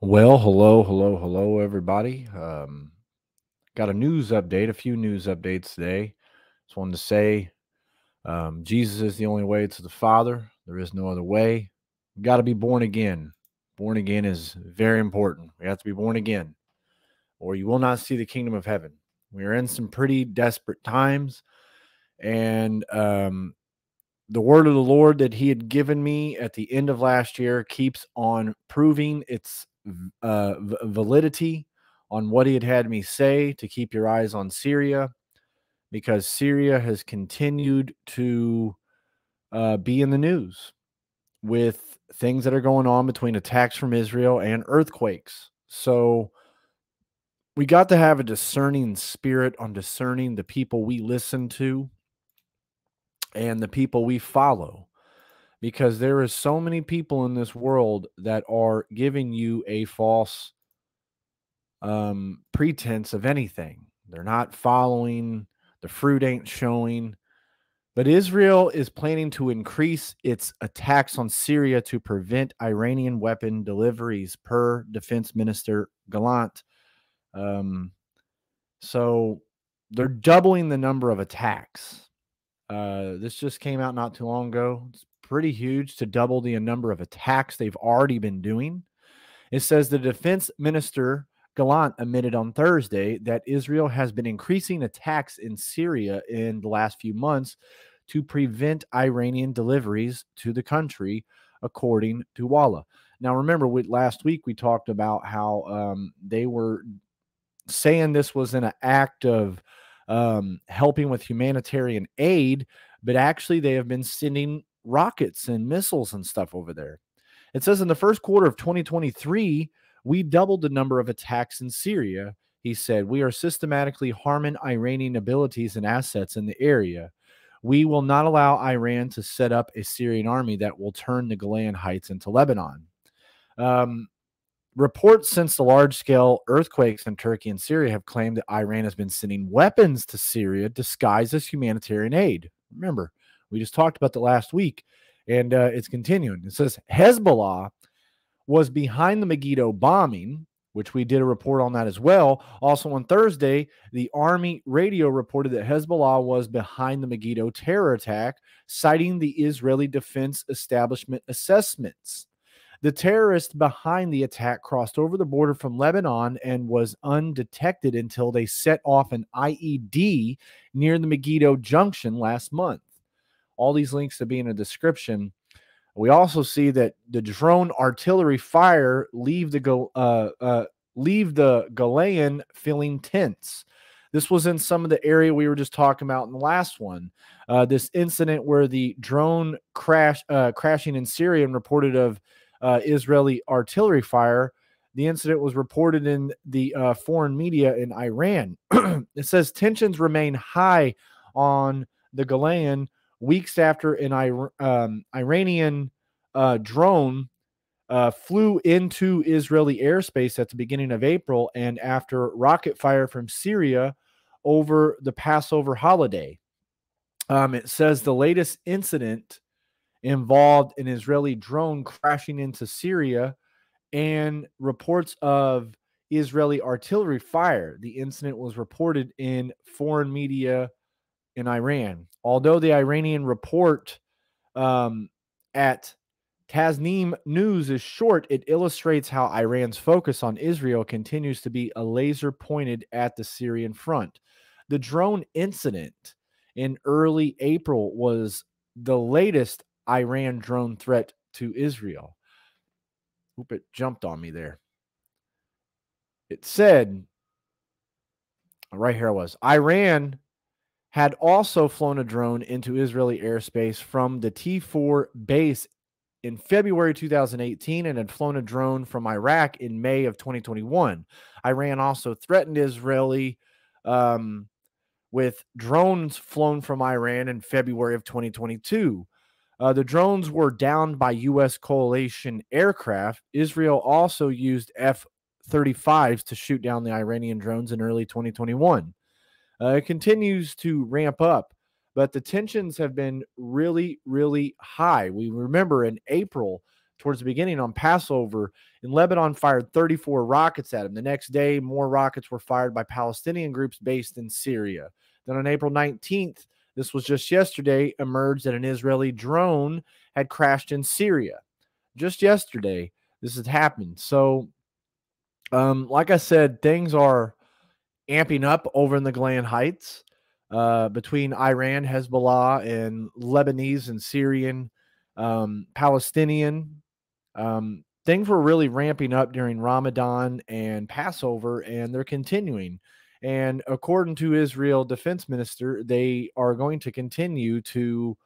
Well, hello, everybody. Got a news update, a few news updates today. Just wanted to say Jesus is the only way to the Father. There is no other way. We got to be born again. Born again is very important. We have to be born again, or you will not see the kingdom of heaven. We are in some pretty desperate times, and the word of the Lord that He had given me at the end of last year keeps on proving its validity on what He had me say to keep your eyes on Syria, because Syria has continued to be in the news with things that are going on between attacks from Israel and earthquakes. So we got to have a discerning spirit on discerning the people we listen to and the people we follow, because there is so many people in this world that are giving you a false pretense of anything. They're not following, the fruit ain't showing. But Israel is planning to increase its attacks on Syria to prevent Iranian weapon deliveries, per Defense Minister Gallant. Um, so they're doubling the number of attacks. This just came out not too long ago. It's pretty huge to double the number of attacks they've already been doing. It says the defense minister Gallant admitted on Thursday that Israel has been increasing attacks in Syria in the last few months to prevent Iranian deliveries to the country, according to Walla. Now, remember, last week we talked about how they were saying this was an act of helping with humanitarian aid, but actually they have been sending rockets and missiles and stuff over there. It says in the first quarter of 2023, we doubled the number of attacks in Syria. He said, we are systematically harming Iranian abilities and assets in the area. We will not allow Iran to set up a Syrian army that will turn the Golan Heights into Lebanon. Reports since the large-scale earthquakes in Turkey and Syria have claimed that Iran has been sending weapons to Syria disguised as humanitarian aid. Remember, we just talked about that last week, and it's continuing. It says Hezbollah was behind the Megiddo bombing, which we did a report on that as well. Also on Thursday, the Army radio reported that Hezbollah was behind the Megiddo terror attack, citing the Israeli Defense Establishment assessments. The terrorist behind the attack crossed over the border from Lebanon and was undetected until they set off an IED near the Megiddo Junction last month. All these links to be in a description. We also see that the drone artillery fire leave the Galilean feeling tense. This was in some of the area we were just talking about in the last one. This incident where the drone crashing in Syria and reported of Israeli artillery fire. The incident was reported in the foreign media in Iran. It says tensions remain high on the Golan weeks after an Iranian drone flew into Israeli airspace at the beginning of April, and after rocket fire from Syria over the Passover holiday. It says the latest incident involved an Israeli drone crashing into Syria and reports of Israeli artillery fire. The incident was reported in foreign media in Iran. Although the Iranian report at Tasnim News is short, it illustrates how Iran's focus on Israel continues to be a laser pointed at the Syrian front. The drone incident in early April was the latest Iran drone threat to Israel. Oop, it jumped on me there. It said, right here I was, Iran had also flown a drone into Israeli airspace from the T4 base in February 2018 and had flown a drone from Iraq in May of 2021. Iran also threatened Israeli with drones flown from Iran in February of 2022. The drones were downed by U.S. coalition aircraft. Israel also used F-35s to shoot down the Iranian drones in early 2021. It continues to ramp up, but the tensions have been really, really high. We remember in April, towards the beginning on Passover, and Lebanon fired 34 rockets at him. The next day, more rockets were fired by Palestinian groups based in Syria. Then on April 19th, this was just yesterday, emerged that an Israeli drone had crashed in Syria. Just yesterday, this had happened. So, like I said, things are amping up over in the Golan Heights between Iran, Hezbollah, and Lebanese and Syrian, Palestinian. Things were really ramping up during Ramadan and Passover, and they're continuing. And according to Israel defense minister, they are going to continue to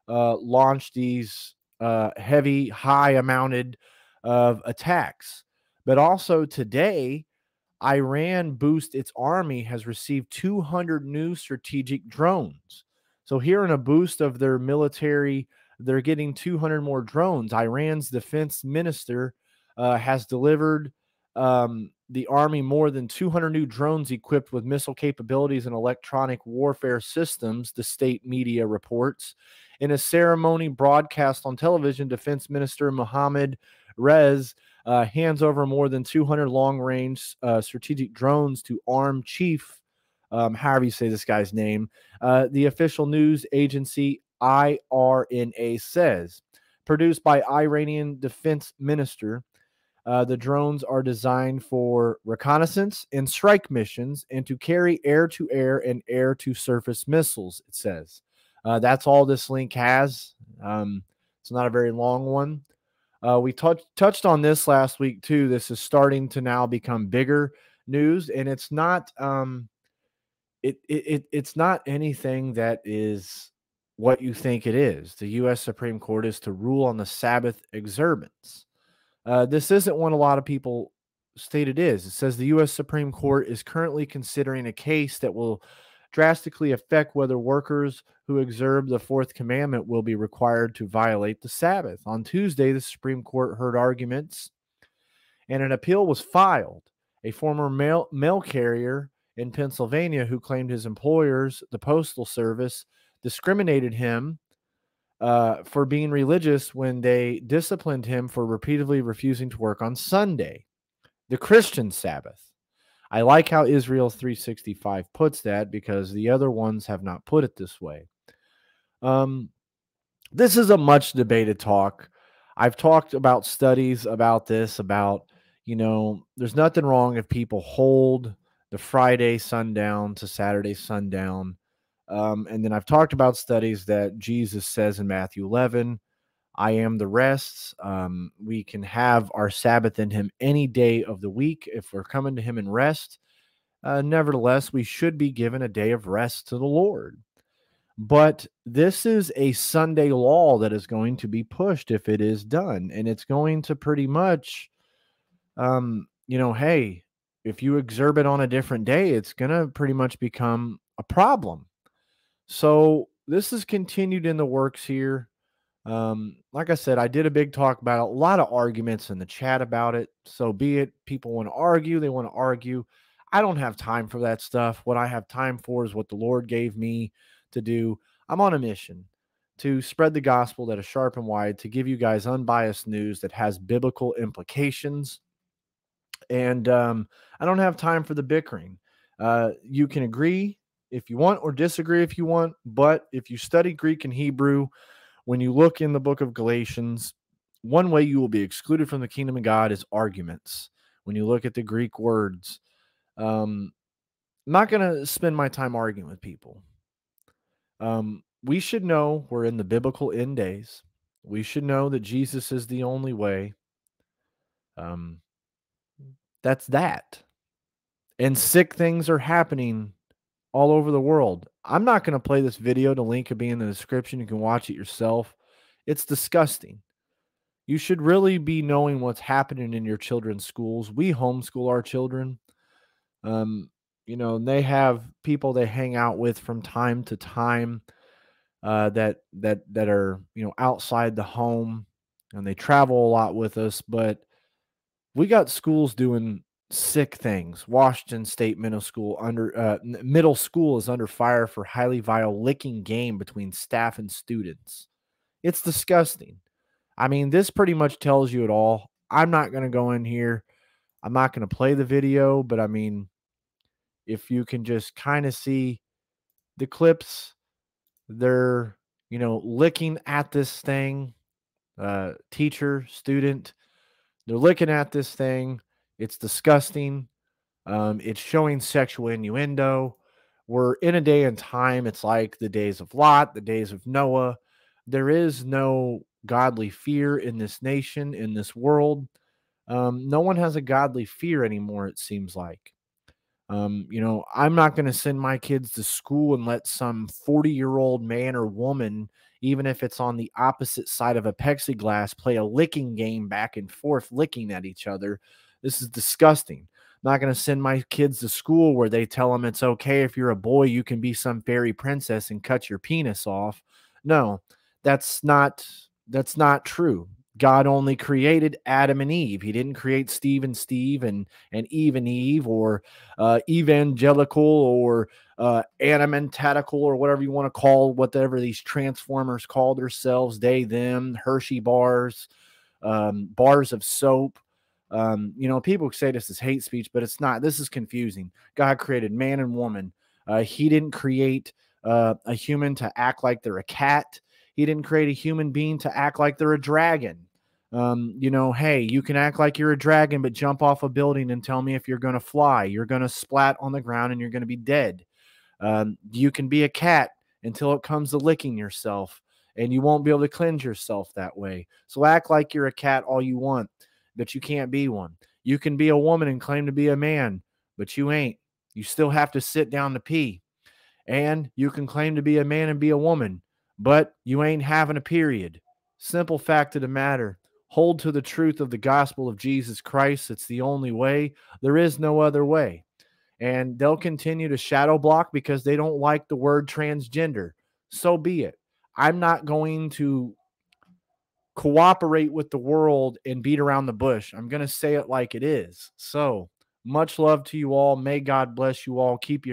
launch these heavy, high amounted of attacks. But also today, Iran boost its army has received 200 new strategic drones. So here in a boost of their military, they're getting 200 more drones. Iran's defense minister has delivered the army more than 200 new drones equipped with missile capabilities and electronic warfare systems, the state media reports. In a ceremony broadcast on television, Defense Minister Mohammad Rez hands over more than 200 long-range strategic drones to Armed Chief, however you say this guy's name. The official news agency IRNA says, produced by Iranian defense minister. The drones are designed for reconnaissance and strike missions and to carry air-to-air and air-to-surface missiles, it says. That's all this link has. It's not a very long one. We touched on this last week, too. This is starting to now become bigger news, and it's not it's not anything that is what you think it is. The U.S. Supreme Court is to rule on the Sabbath observance. This isn't what a lot of people state it is. It says the U.S. Supreme Court is currently considering a case that will drastically affect whether workers who observe the fourth commandment will be required to violate the Sabbath. On Tuesday, the Supreme Court heard arguments and an appeal was filed. A former mail carrier in Pennsylvania who claimed his employers, the Postal Service, discriminated him for being religious when they disciplined him for repeatedly refusing to work on Sunday, the Christian Sabbath. I like how Israel 365 puts that because the other ones have not put it this way. This is a much debated talk. I've talked about studies about this, about, there's nothing wrong if people hold the Friday sundown to Saturday sundown. And then I've talked about studies that Jesus says in Matthew 11, I am the rest. We can have our Sabbath in him any day of the week if we're coming to him in rest. Nevertheless, we should be given a day of rest to the Lord. But this is a Sunday law that is going to be pushed if it is done. And it's going to pretty much, hey, if you observe it on a different day, it's going to pretty much become a problem. So this is continued in the works here. Like I said, I did a big talk about it, a lot of arguments in the chat about it. So be it. People want to argue. They want to argue. I don't have time for that stuff. What I have time for is what the Lord gave me to do. I'm on a mission to spread the gospel that is sharp and wide, to give you guys unbiased news that has biblical implications. And I don't have time for the bickering. You can agree if you want or disagree if you want, but if you study Greek and Hebrew, when you look in the book of Galatians, one way you will be excluded from the kingdom of God is arguments. When you look at the Greek words, I'm not going to spend my time arguing with people. We should know we're in the biblical end days. We should know that Jesus is the only way. That's that. And sick things are happening all over the world. I'm not going to play this video. The link will be in the description. You can watch it yourself. It's disgusting. You should really be knowing what's happening in your children's schools. We homeschool our children. They have people they hang out with from time to time that are, outside the home, and they travel a lot with us. But we got schools doing sick things. Washington State Middle School is under fire for highly vile licking game between staff and students. It's disgusting. I mean, this pretty much tells you it all. I'm not going to go in here. I'm not going to play the video, but I mean, if you can just kind of see the clips, they're, licking at this thing, teacher, student, they're looking at this thing. It's disgusting. It's showing sexual innuendo. We're in a day and time. It's like the days of Lot, the days of Noah. There is no godly fear in this nation, in this world. No one has a godly fear anymore, it seems like. I'm not going to send my kids to school and let some 40-year-old man or woman, even if it's on the opposite side of a plexiglass, play a licking game back and forth, licking at each other. This is disgusting. I'm not going to send my kids to school where they tell them it's okay if you're a boy, you can be some fairy princess and cut your penis off. No, that's not true. God only created Adam and Eve. He didn't create Steve and Eve and Eve, or evangelical, or animantatical, or whatever you want to call whatever these transformers call themselves, they, them, Hershey bars, bars of soap. People say this is hate speech, but it's not. This is confusing. God created man and woman. He didn't create a human to act like they're a cat. He didn't create a human being to act like they're a dragon. Hey, you can act like you're a dragon, but jump off a building and tell me if you're going to fly. You're going to splat on the ground and you're going to be dead. You can be a cat until it comes to licking yourself, and you won't be able to cleanse yourself that way. So act like you're a cat all you want, but you can't be one. You can be a woman and claim to be a man, but you ain't. You still have to sit down to pee. And you can claim to be a man and be a woman, but you ain't having a period. Simple fact of the matter. Hold to the truth of the gospel of Jesus Christ. It's the only way. There is no other way. And they'll continue to shadow block because they don't like the word transgender. So be it. I'm not going to cooperate with the world and beat around the bush. I'm going to say it like it is. So much love to you all. May God bless you all. Keep your